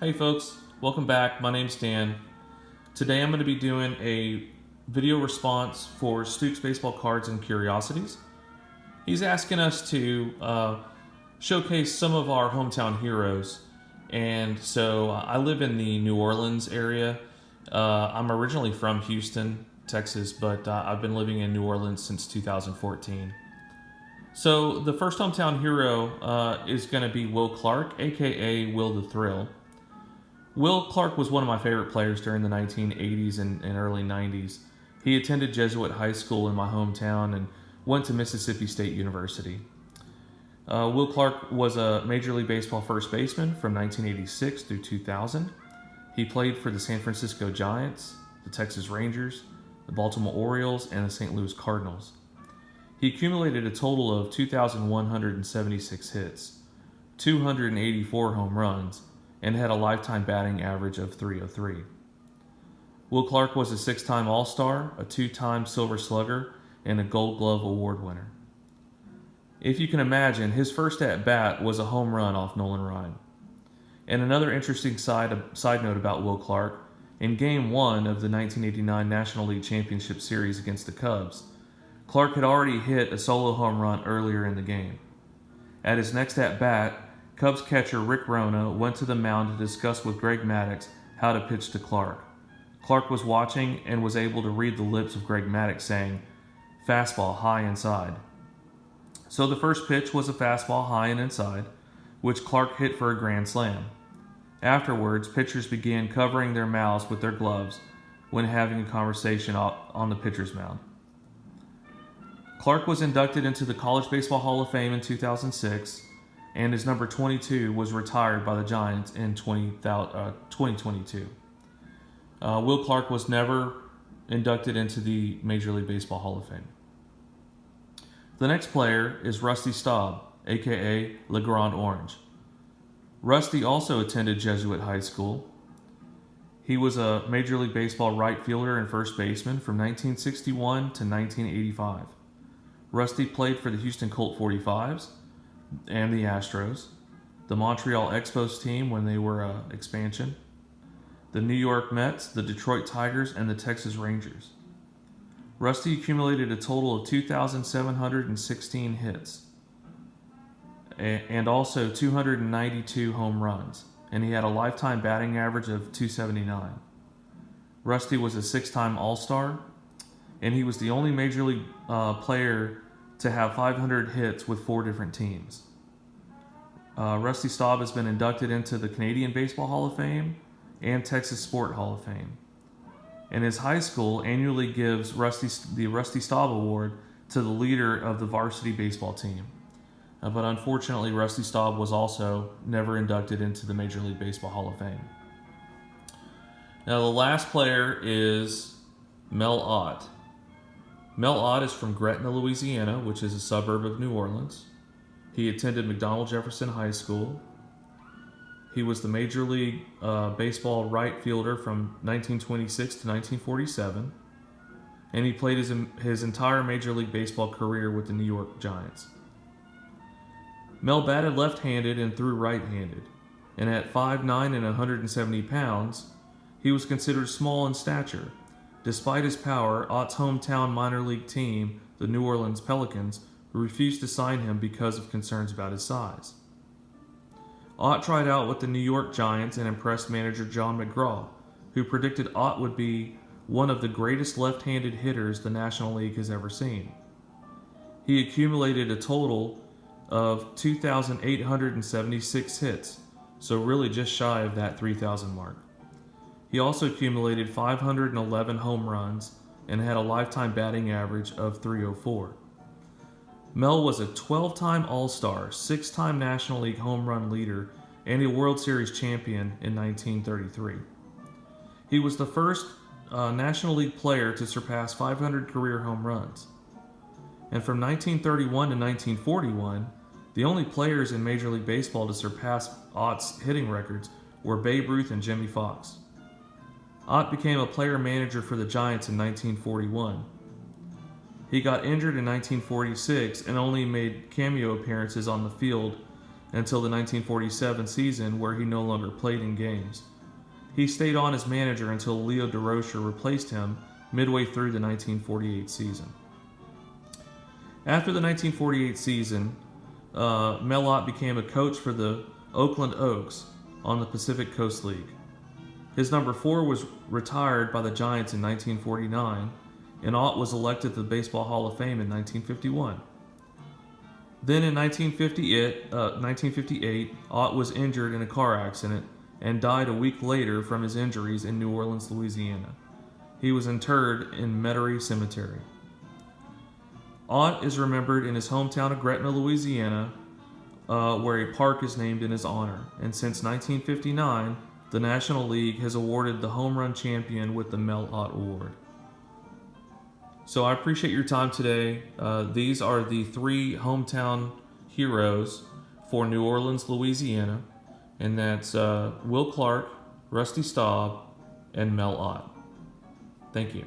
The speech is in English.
Hey folks, welcome back. My name's Dan. Today I'm going to be doing a video response for Stuke's Baseball Cards and Curiosities. He's asking us to showcase some of our hometown heroes. And so I live in the New Orleans area. I'm originally from Houston, Texas, but I've been living in New Orleans since 2014. So the first hometown hero is going to be Will Clark, aka Will the Thrill. Will Clark was one of my favorite players during the 1980s and early 90s. He attended Jesuit High School in my hometown and went to Mississippi State University. Will Clark was a Major League Baseball first baseman from 1986 through 2000. He played for the San Francisco Giants, the Texas Rangers, the Baltimore Orioles, and the St. Louis Cardinals. He accumulated a total of 2,176 hits, 284 home runs, and had a lifetime batting average of .303. Will Clark was a six-time All-Star, a two-time Silver Slugger, and a Gold Glove Award winner. If you can imagine, his first at-bat was a home run off Nolan Ryan. And another interesting side note about Will Clark, in Game 1 of the 1989 National League Championship Series against the Cubs, Clark had already hit a solo home run earlier in the game. At his next at-bat, Cubs catcher Rick Rona went to the mound to discuss with Greg Maddux how to pitch to Clark. Clark was watching and was able to read the lips of Greg Maddux saying, "Fastball high inside." So the first pitch was a fastball high and inside, which Clark hit for a grand slam. Afterwards, pitchers began covering their mouths with their gloves when having a conversation on the pitcher's mound. Clark was inducted into the College Baseball Hall of Fame in 2006, and his number 22 was retired by the Giants in 2022. Will Clark was never inducted into the Major League Baseball Hall of Fame. The next player is Rusty Staub, aka Le Grand Orange. Rusty also attended Jesuit High School. He was a Major League Baseball right fielder and first baseman from 1961 to 1985. Rusty played for the Houston Colt 45s and the Astros, the Montreal Expos team when they were expansion, the New York Mets, the Detroit Tigers, and the Texas Rangers. Rusty accumulated a total of 2,716 hits and also 292 home runs, and he had a lifetime batting average of .279. Rusty was a six-time All-Star, and he was the only Major League player to have 500 hits with four different teams. Rusty Staub has been inducted into the Canadian Baseball Hall of Fame and Texas Sport Hall of Fame. And his high school annually gives the Rusty Staub Award to the leader of the varsity baseball team. But unfortunately, Rusty Staub was also never inducted into the Major League Baseball Hall of Fame. Now, the last player is Mel Ott. Mel Ott is from Gretna, Louisiana, which is a suburb of New Orleans. He attended McDonald Jefferson High School. He was the Major League Baseball right fielder from 1926 to 1947, and he played his entire Major League Baseball career with the New York Giants. Mel batted left-handed and threw right-handed, and at 5'9" and 170 pounds, he was considered small in stature. Despite his power, Ott's hometown minor league team, the New Orleans Pelicans, refused to sign him because of concerns about his size. Ott tried out with the New York Giants and impressed manager John McGraw, who predicted Ott would be one of the greatest left-handed hitters the National League has ever seen. He accumulated a total of 2,876 hits, so really just shy of that 3,000 mark. He also accumulated 511 home runs and had a lifetime batting average of .304. Mel was a 12-time All-Star, 6-time National League home run leader, and a World Series champion in 1933. He was the first National League player to surpass 500 career home runs. And from 1931 to 1941, the only players in Major League Baseball to surpass Ott's hitting records were Babe Ruth and Jimmy Fox. Ott became a player-manager for the Giants in 1941. He got injured in 1946 and only made cameo appearances on the field until the 1947 season, where he no longer played in games. He stayed on as manager until Leo DeRocher replaced him midway through the 1948 season. After the 1948 season, Mel Ott became a coach for the Oakland Oaks on the Pacific Coast League. His number 4 was retired by the Giants in 1949, and Ott was elected to the Baseball Hall of Fame in 1951. Then in 1958, Ott was injured in a car accident and died a week later from his injuries in New Orleans, Louisiana. He was interred in Metairie Cemetery. Ott is remembered in his hometown of Gretna, Louisiana, where a park is named in his honor. And since 1959, the National League has awarded the home run champion with the Mel Ott Award. So I appreciate your time today. These are the 3 hometown heroes for New Orleans, Louisiana, and that's Will Clark, Rusty Staub, and Mel Ott. Thank you.